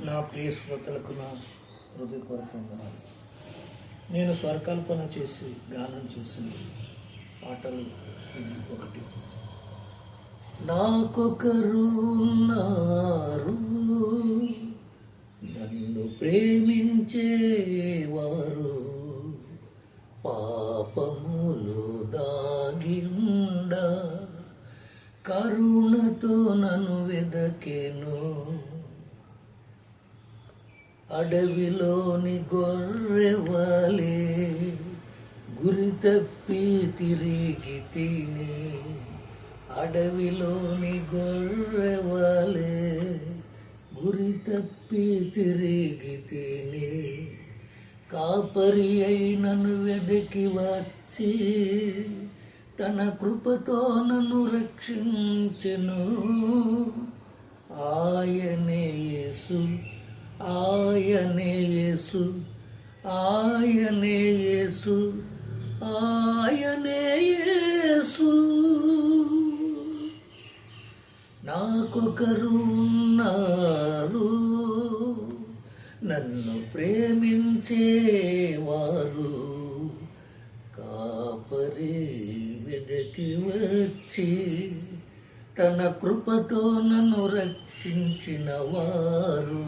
నా ప్రియ శ్రోతలకు నా హృదయపూర్వక వందనాలు. నేను స్వరకల్పన చేసి గానం చేసిన పాటలు ఇది ఒకటి. నాకొకరు ఉన్నారు నన్ను ప్రేమించేవారు, పాపములు దాగిండ కరుణతో నన్ను వెదకెను. అడవిలోని గొర్రెవలే గురి తప్పి తిరిగి తిని, అడవిలోని గొర్రెవలే గురి తప్పి తిరిగి తిని, కాపరి అయి నన్ను వెదకి వచ్చి తన కృపతో నన్ను రక్షించెను. ఆయనే యేసు, ఆయనే యేసు, ఆయనే యేసు, ఆయనే యేసు. నాకొకరు ఉన్నారు నన్ను ప్రేమించేవారు, కాపరి వెదకి వచ్చి తన కృపతో నన్ను రక్షించిన వారు.